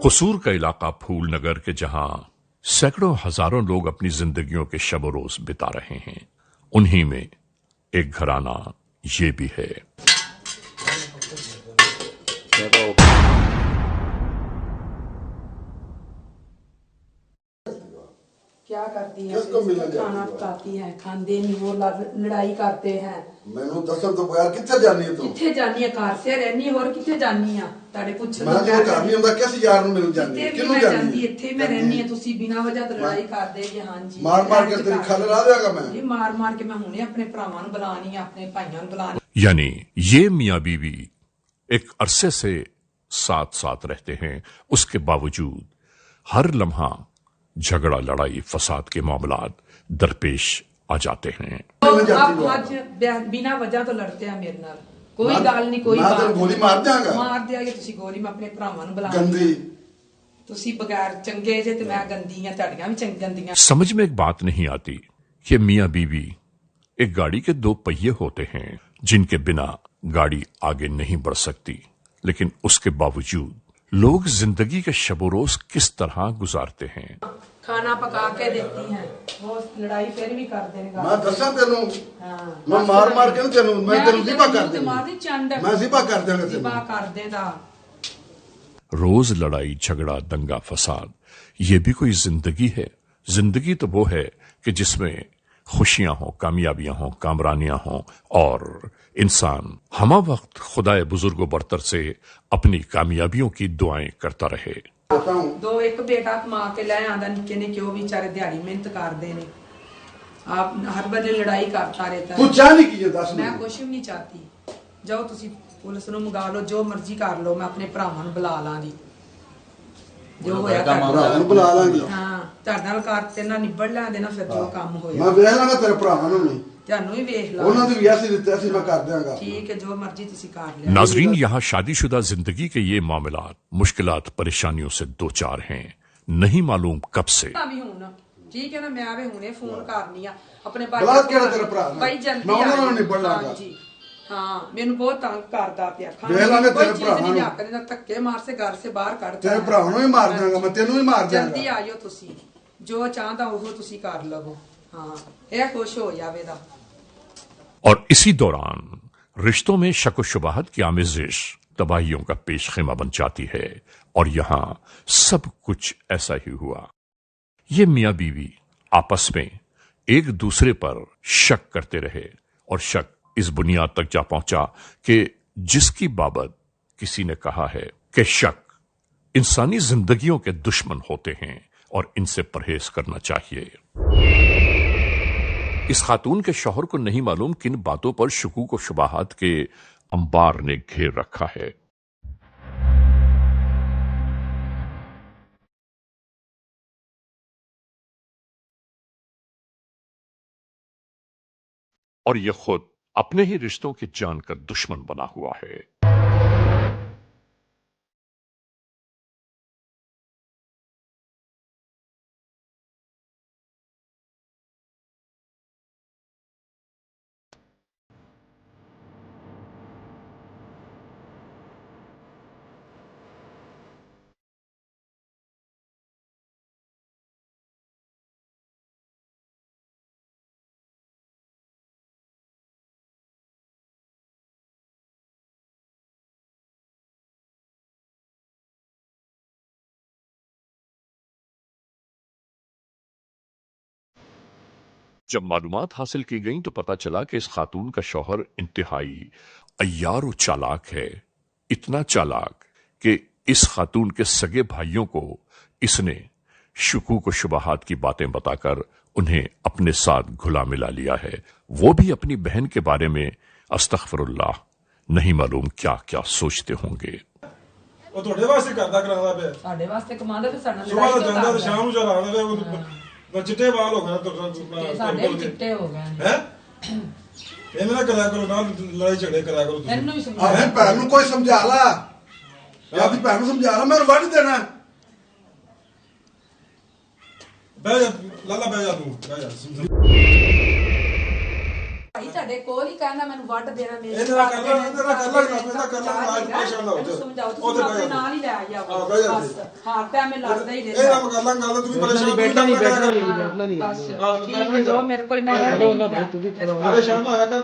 قصور کا علاقہ پھول نگر کے جہاں سینکڑوں ہزاروں لوگ اپنی زندگیوں کے شب و روز بتا رہے ہیں، انہی میں ایک گھرانہ یہ بھی ہے۔ کیا کرتی ہیں؟ کھانا پکاتی ہیں، کھاندے نہیں، وہ لڑائی کرتے ہیں۔ ਮੈਨੂੰ ਦੱਸਣ ਤੋਂ ਬਗੈਰ ਕਿੱਥੇ ਜਾਨੀ ਹੈ ਤੂੰ? ਕਿੱਥੇ ਜਾਨੀ ਹੈ? ਘਰ ਸੇ ਰਹਿਨੀ ਹੋਰ ਕਿੱਥੇ ਜਾਨੀ ਆ? ਤੁਹਾਡੇ ਪੁੱਛਣ ਮੈਂ ਜੇ ਘਰ ਨਹੀਂ ਹੁੰਦਾ ਕਿਸ ਯਾਰ ਨੂੰ ਮਿਲ ਜਾਂਦੀ? ਕਿਹਨੂੰ ਜਾਂਦੀ? ਇੱਥੇ ਮੈਂ ਰਹਿਨੀ ਆ, ਤੁਸੀਂ ਬਿਨਾਂ ਵਜ੍ਹਾ ਤੋਂ ਲੜਾਈ ਕਰਦੇ ਜੀ। ਹਾਂਜੀ, ਮਾਰ ਮਾਰ ਕੇ ਤੇਰੀ ਖੱਲ ਲਾ ਦੇਗਾ ਮੈਂ। ਜੀ ਮਾਰ ਮਾਰ ਕੇ ਮੈਂ ਹੁਣੇ ਆਪਣੇ ਭਰਾਵਾਂ ਨੂੰ ਬੁਲਾਣੀ ਆ, ਆਪਣੇ ਭਾਈਆਂ ਨੂੰ ਬੁਲਾਣੀ। یعنی یہ میاں بیوی ایک عرصے سے ساتھ ساتھ رہتے ہیں، اس کے باوجود ہر لمحہ جھگڑا لڑائی فساد کے معاملات درپیش آ جاتے ہیں۔ آپ آج بنا وجہ تو لڑتے ہیں میرے نال، کوئی گل نہیں، کوئی بات نہیں، گولی مار دیا گا، مار دیا گا تسی گولی۔ میں اپنے بھراواں نوں بلا گندی تسی بغیر چنگے جے تے میں گندی ہاں، تہاڈیاں وی چنگ گندیاں۔ سمجھ میں ایک بات نہیں آتی کہ میاں بیوی ایک گاڑی کے دو پہیے ہوتے ہیں جن کے بنا گاڑی آگے نہیں بڑھ سکتی، لیکن اس کے باوجود لوگ زندگی کے شب و روز کس طرح گزارتے ہیں۔ کھانا پکا کے دیتی ہیں، وہ لڑائی پھر بھی کر دیں گا۔ میں دساں تینوں، میں مار مار کے تینوں میں تینوں ذبح کر دیں گا، میں ذبح کر دیں گا، ذبح کر دیں گا۔ روز لڑائی جھگڑا دنگا فساد، یہ بھی کوئی زندگی ہے؟ زندگی تو وہ ہے کہ جس میں خوشیاں ہوں، کامیابیاں ہوں، کامرانیاں ہوں، اور انسان ہمہ وقت خدائے بزرگ و برتر سے اپنی کامیابیوں کی دعائیں کرتا رہے۔ دو ایک بیٹا کما کے لے آندا، نکے نے کیوں بیچارے دیہڑی محنت کرتے ہیں، آپ ہر بجے لڑائی کرتا رہتا ہے۔ تو چاہ نہیں کی دس؟ میں کچھ بھی نہیں چاہتی، جاؤ تسی پولیس نوں منگا لو، جو مرضی کر لو، میں اپنے بھراواں نوں بلا لاں گی، جو ہویا بھراواں نوں بلا لاں گی۔ ہاں، تہاڈے نال کرتے نہ نبڑ لے دینا، پھر جو کام ہویا میں ویکھ لاں گا تیرے بھراواں نوں نہیں، تانوں وی ویکھ لاں، انہاں دی بھی ایسی دتے اسی میں کر دیاں گا۔ ٹھیک ہے، جو مرضی تسی کر لیا۔ ناظرین، یہاں شادی شدہ زندگی کے یہ معاملات مشکلات پریشانیوں سے دوچار ہیں، نہیں معلوم کب سے۔ ٹھیک ہے نا، میں بھی ہونے فون کرنی آ اپنے بلا کیڑا تیرا بھرا بھائی جلدی میں انہاں نوں نہیں بڑھ لاں گا۔ جی ہاں، مینوں بہت تنگ کردا پیا، ویکھ لاں گا تیرے بھراواں بھراواں نوں آکھدے نا دھکے مار سے گھر سے باہر کڈ تیرے بھراواں نوں بھی مار دیاں گا، میں تینوں بھی مار دیاں گا۔ جلدی آئیو تسی، جو چاہندا وہ تسی کر لو۔ ہاں، اے خوش ہو جاوے دا۔ اور اسی دوران رشتوں میں شک و شبہات کی آمیزش تباہیوں کا پیش خیمہ بن جاتی ہے، اور یہاں سب کچھ ایسا ہی ہوا۔ یہ میاں بیوی آپس میں ایک دوسرے پر شک کرتے رہے، اور شک اس بنیاد تک جا پہنچا کہ جس کی بابت کسی نے کہا ہے کہ شک انسانی زندگیوں کے دشمن ہوتے ہیں اور ان سے پرہیز کرنا چاہیے۔ اس خاتون کے شوہر کو نہیں معلوم کن باتوں پر شکوک و شبہات کے انبار نے گھیر رکھا ہے۔ اور یہ خود اپنے ہی رشتوں کے جان کر دشمن بنا ہوا ہے۔ جب معلومات حاصل کی گئیں تو پتا چلا کہ اس خاتون کا شوہر انتہائی عیار و چالاک ہے، اتنا چالاک کہ اس خاتون کے سگے بھائیوں کو اس نے شکوک و شبہات کی باتیں بتا کر انہیں اپنے ساتھ گھلا ملا لیا ہے، وہ بھی اپنی بہن کے بارے میں استغفر اللہ نہیں معلوم کیا کیا سوچتے ہوں گے۔ ਉਹ ਤੁਹਾਡੇ ਵਾਸਤੇ ਕਰਦਾ ਕਰਾਉਂਦਾ ਪਿਆ, ਸਾਡੇ ਵਾਸਤੇ ਕਮਾਉਂਦਾ ਤੇ ਸਾਡਾ ਸੁਬਾਹ ਦਾ ਜਾਂਦਾ ਤੇ ਸ਼ਾਮ ਨੂੰ ਚਲਾ ਆਉਂਦਾ ਪਿਆ, ਮੈਂ ਚਿੱਟੇ ਵਾਲ ਹੋ ਗਏ ਸਾਡੇ ਵੀ ਚਿੱਟੇ ਹੋ ਗਏ ਹੈ। ਇਹਨੇ ਨਾ ਕਰਿਆ ਕਰੋ, ਨਾ ਲੜਾਈ ਝਗੜੇ ਕਰਿਆ ਕਰੋ ਤੁਸੀਂ। ਇਹਨੂੰ ਵੀ ਸਮਝਾ ਆਹ ਭੈਣ ਨੂੰ ਕੋਈ ਸਮਝਾ ਲਾ, ਆਪਣੀ ਭੈਣ ਨੂੰ ਸਮਝਾ ਲਾ, ਮੈਨੂੰ ਵੱਢ ਦੇਣਾ। ਬਹਿ ਜਾ ਲਾਲਾ, ਬਹਿ ਜਾ ਤੂੰ, ਬਹਿ ਜਾ। ਤੁਹਾਡੇ ਕੋਲ ਹੀ ਕਹਿੰਦਾ ਮੈਨੂੰ ਵੱਢ ਦੇਣਾ ਮੇਰੇ ਇਹਦੇ ਨਾਲ ਕਰ ਲਾ ਅੱਜ ਪਰੇਸ਼ਾਨ ਨਾ ਹੋ ਜਾ ਸਮਝਾਓ ਤੁਸੀਂ ਆਪਣੇ ਨਾਲ ਹੀ ਲੈ ਗਿਆ ਬਸ ਹਾਂ ਤੇ ਮੈਂ ਲੜਦਾ ਹੀ ਇਹ ਰਹਿੰਦਾ ਨਾ ਕਰ ਲਾਂ ਗੱਲ ਤੂੰ ਵੀ ਪਰੇਸ਼ਾਨ ਬੈਠਣਾ ਨਹੀਂ ਬਸ ਜੋ ਮੇਰੇ ਕੋਲ ਮੈਂ ਪਰੇਸ਼ਾਨ ਨਾ ਹੋਇਆ ਕਰ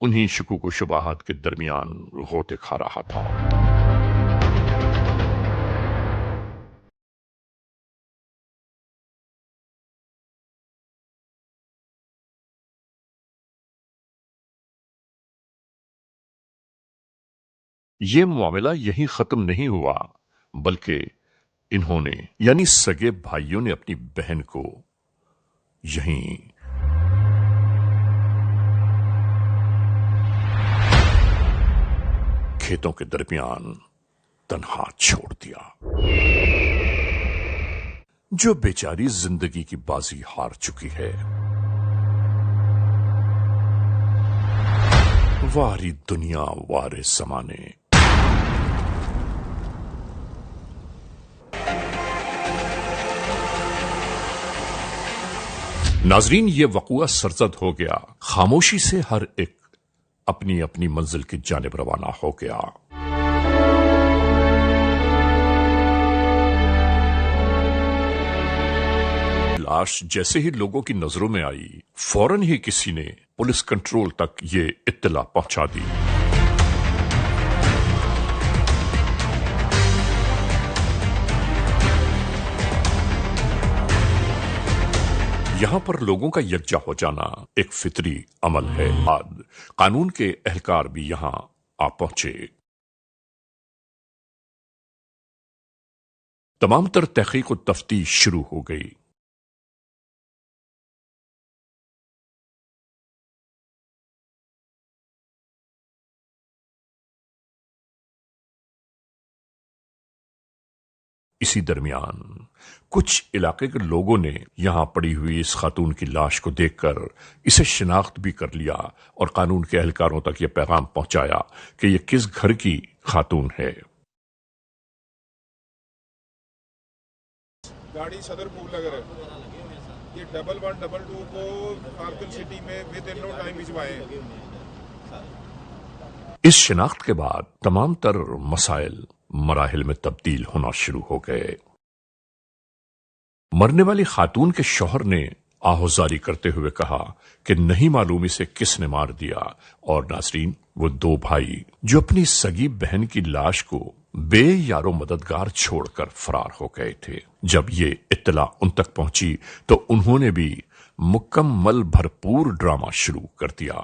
انہی شکوک و شبہات کے درمیان غوطے کھا رہا تھا۔ یہ معاملہ یہیں ختم نہیں ہوا، بلکہ انہوں نے یعنی سگے بھائیوں نے اپنی بہن کو یہیں کھیتوں کے درمیان تنہا چھوڑ دیا۔ جو بیچاری زندگی کی بازی ہار چکی ہے، واری دنیا وارے زمانے۔ ناظرین، یہ وقوعہ سرزد ہو گیا، خاموشی سے ہر ایک اپنی اپنی منزل کی جانب روانہ ہو گیا۔ لاش جیسے ہی لوگوں کی نظروں میں آئی، فوراً ہی کسی نے پولیس کنٹرول تک یہ اطلاع پہنچا دی۔ یہاں پر لوگوں کا یکجا ہو جانا ایک فطری عمل ہے۔ بعد قانون کے اہلکار بھی یہاں آ پہنچے۔ تمام تر تحقیق و تفتیش شروع ہو گئی۔ اسی درمیان کچھ علاقے کے لوگوں نے یہاں پڑی ہوئی اس خاتون کی لاش کو دیکھ کر اسے شناخت بھی کر لیا اور قانون کے اہلکاروں تک یہ پیغام پہنچایا کہ یہ کس گھر کی خاتون ہے۔ گاڑی صدر پور نگر ہے، یہ 1122 کو کارگل سٹی میں ود ان نو ٹائم بھجوائے۔ اس شناخت کے بعد تمام تر مسائل مراحل میں تبدیل ہونا شروع ہو گئے۔ مرنے والی خاتون کے شوہر نے آہوزاری کرتے ہوئے کہا کہ نہیں معلوم اسے کس نے مار دیا، اور ناظرین، وہ دو بھائی جو اپنی سگی بہن کی لاش کو بے یارو مددگار چھوڑ کر فرار ہو گئے تھے، جب یہ اطلاع ان تک پہنچی تو انہوں نے بھی مکمل بھرپور ڈرامہ شروع کر دیا۔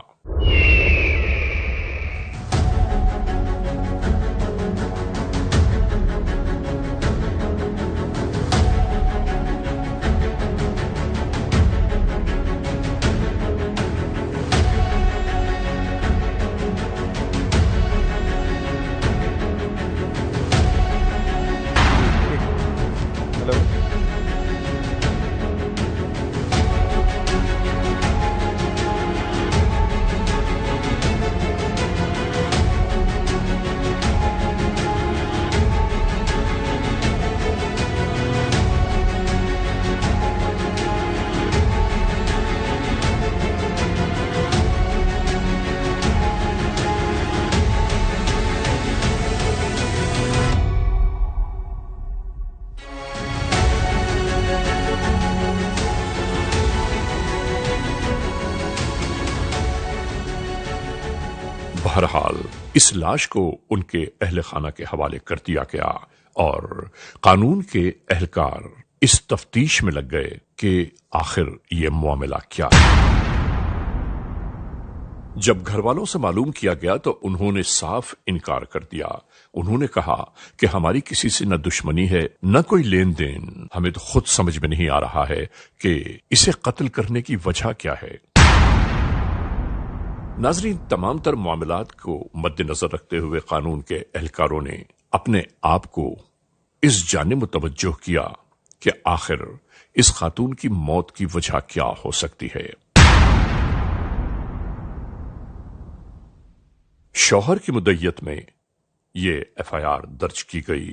بہرحال اس لاش کو ان کے اہل خانہ کے حوالے کر دیا گیا اور قانون کے اہلکار اس تفتیش میں لگ گئے کہ آخر یہ معاملہ کیا ہے۔ جب گھر والوں سے معلوم کیا گیا تو انہوں نے صاف انکار کر دیا۔ انہوں نے کہا کہ ہماری کسی سے نہ دشمنی ہے نہ کوئی لین دین، ہمیں تو خود سمجھ میں نہیں آ رہا ہے کہ اسے قتل کرنے کی وجہ کیا ہے۔ ناظرین، تمام تر معاملات کو مد نظر رکھتے ہوئے قانون کے اہلکاروں نے اپنے آپ کو اس جانب متوجہ کیا کہ آخر اس خاتون کی موت کی وجہ کیا ہو سکتی ہے۔ شوہر کی مدعیت میں یہ FIR درج کی گئی۔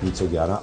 311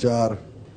4।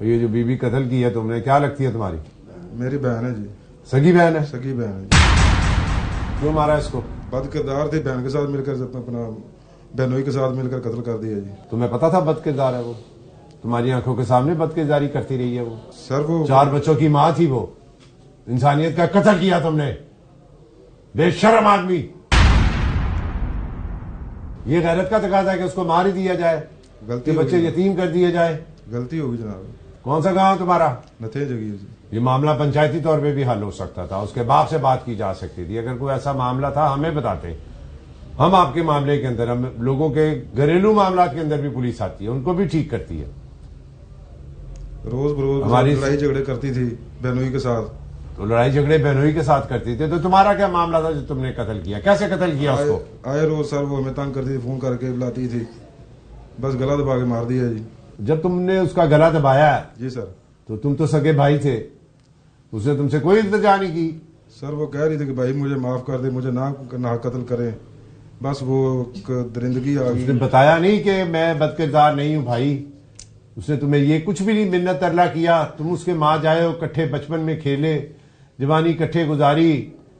یہ جو بیوی قتل کی ہے تم نے، کیا لگتی ہے تمہاری؟ میری بہن ہے جی. سگی بہن ہے؟ سگی بہن ہے جی. کیوں مارا اس کو؟ بد کردار تھی، بہن کے ساتھ مل کر اپنا بہنوئی کے ساتھ مل کر قتل کر دیا جی. تمہیں پتا تھا بد کردار ہے وہ؟ تمہاری آنکھوں کے سامنے بد کرداری کرتی رہی ہے وہ. سر وہ 4 بچوں کی ماں تھی وہ. انسانیت کا قتل کیا تم نے، بے شرم آدمی. یہ غیرت کا تقاضا ہے کہ اس کو مار ہی دیا جائے، غلطی بچے یتیم کر دیے جائے. غلطی ہوگی جناب. کون سا گاؤں تمہارا؟ نتھے جگیر جی. یہ معاملہ پنچایتی طور پہ بھی حل ہو سکتا تھا، اس کے باپ سے بات کی جا سکتی تھی. اگر کوئی ایسا معاملہ تھا ہمیں بتاتے. ہم آپ کے معاملے کے اندر، ہم لوگوں کے گھریلو معاملات کے اندر بھی پولیس آتی ہے، ان کو بھی ٹھیک کرتی ہے. روز بروز ہماری لڑائی جھگڑے کرتی تھی بہنوئی کے ساتھ. تو لڑائی جھگڑے بہنوئی کے ساتھ کرتی تھی، تو تمہارا کیا معاملہ تھا جو تم نے قتل کیا؟ کیسے قتل کیا اس کو؟ آئے روز سر وہ ہمیں تنگ کرتی تھی، فون کر کے بلاتی تھی، بس گلا دبا کے مار دیا جی. جب تم نے اس کا گلا دبایا جی سر. تو تم تو سگے بھائی تھے، اس نے تم سے کوئی التجا نہیں کی؟ سر وہ کہہ رہی تھی کہ بھائی مجھے معاف کر دے، مجھے نہ قتل کریں. بس وہ درندگی آ اس نے گئی. بتایا نہیں کہ میں بد کردار نہیں ہوں بھائی؟ اس نے تمہیں یہ کچھ بھی نہیں منت ترلا کیا؟ تم اس کے ماں جائے ہو، کٹھے بچپن میں کھیلے، جوانی کٹھے گزاری،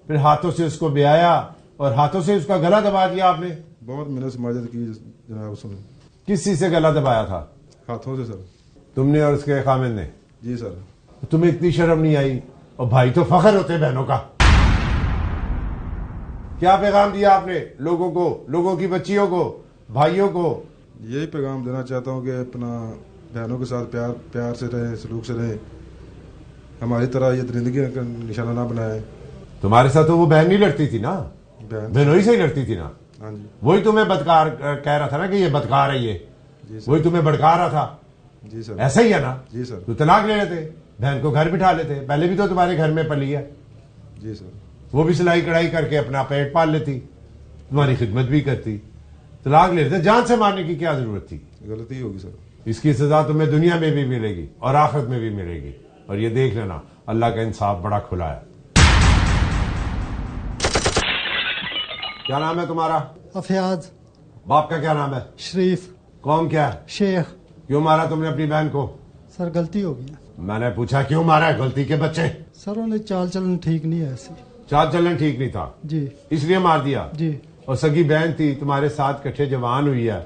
پھر ہاتھوں سے اس کو بیایا اور ہاتھوں سے اس کا گلا دبا دیا آپ نے. بہت محنت سماجت کی جناب اس نے. کس چیز سے گلا دبایا تھا؟ ہاتھوں سے سر. تم نے اور اس کے خامد نے؟ جی سر. تمہیں اتنی شرم نہیں آئی؟ اور بھائی تو فخر ہوتے بہنوں کا. کیا پیغام دیا آپ نے لوگوں کو، لوگوں کی بچیوں کو، بھائیوں کو؟ یہی پیغام دینا چاہتا ہوں کہ اپنا بہنوں کے ساتھ پیار سے رہیں، سلوک سے رہیں. ہماری طرح یہ درندگی کا نشانہ نہ بنائیں. تمہارے ساتھ تو وہ بہن نہیں لڑتی تھی نا، بہنوئی سے ہی لڑتی تھی نا. ہاں جی. وہی تمہیں بدکار کہہ رہا تھا نا کہ یہ بدکار ہے یہ. جی سر. وہی تمہیں بھڑکا رہا تھا. جی سر. ایسا ہی ہے نا؟ جی سر. تو طلاق لے لیتے، بہن کو گھر بٹھا لیتے. پہلے بھی تو تمہارے گھر میں پلی ہے. جی سر. وہ بھی سلائی کڑھائی کر کے اپنا پیٹ پال لیتی، تمہاری خدمت بھی کرتی. طلاق لے لیتے، جان سے مارنے کی کیا ضرورت تھی؟ غلطی ہوگی سر. اس کی سزا تمہیں دنیا میں بھی ملے گی اور آخرت میں بھی ملے گی. اور یہ دیکھ لینا اللہ کا انصاف بڑا کھلا ہے. کیا نام ہے تمہارا؟ افیاض. باپ کا کیا نام ہے؟ شریف. قوم کیا ہے؟ شیخ. کیوں مارا تم نے اپنی بہن کو؟ سر غلطی ہو گئی. میں نے پوچھا کیوں مارا ہے؟ غلطی کے بچے. سر انہیں چال چلن ٹھیک نہیں ہے ایسی. چال چلن ٹھیک نہیں تھا جی، اس لیے مار دیا؟ جی. اور سگی بہن تھی تمہارے ساتھ، کٹھے جوان ہوئی ہے،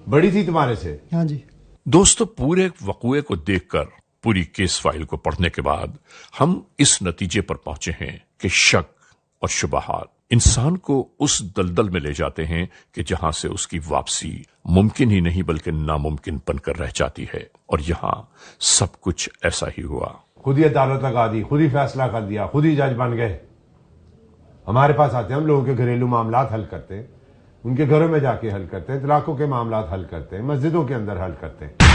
بڑی تھی تمہارے سے. ہاں جی. دوستو، پورے وقوعے کو دیکھ کر، پوری کیس فائل کو پڑھنے کے بعد ہم اس نتیجے پر پہنچے ہیں کہ شک اور شبہات انسان کو اس دلدل میں لے جاتے ہیں کہ جہاں سے اس کی واپسی ممکن ہی نہیں بلکہ ناممکن بن کر رہ جاتی ہے. اور یہاں سب کچھ ایسا ہی ہوا. خود ہی عدالت لگا دی، خود ہی فیصلہ کر دیا، خود ہی جج بن گئے. ہمارے پاس آتے ہیں، ہم لوگوں کے گھریلو معاملات حل کرتے ہیں، ان کے گھروں میں جا کے حل کرتے ہیں، طلاقوں کے معاملات حل کرتے ہیں، مسجدوں کے اندر حل کرتے ہیں.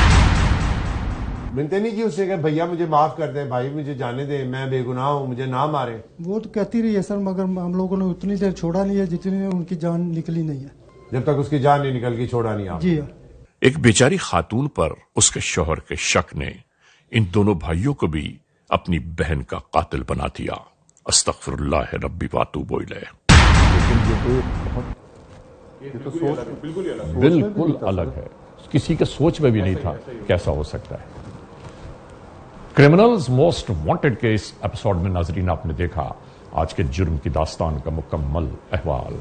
بنتے نہیں کی اس سے کہ بھیا مجھے معاف کر دیں، بھائی مجھے جانے دیں، میں بے گناہ ہوں، مجھے نہ مارے. وہ تو کہتی رہی ہے سر، مگر ہم لوگوں نے اتنی دیر چھوڑا نہیں ہے جتنی ان کی جان نکلی نہیں ہے. جب تک اس کی جان نہیں نکل گئی چھوڑا نہیں آپ. جی. ایک بیچاری خاتون پر اس کے شوہر کے شک نے ان دونوں بھائیوں کو بھی اپنی بہن کا قاتل بنا دیا. استغفر اللہ ربی واتوب الیہ. بالکل الگ ہے، کسی کے سوچ میں بھی نہیں تھا کیسا ہو سکتا ہے. کرمنلز موسٹ وانٹڈ کے اس ایپیسوڈ میں ناظرین آپ نے دیکھا آج کے جرم کی داستان کا مکمل احوال.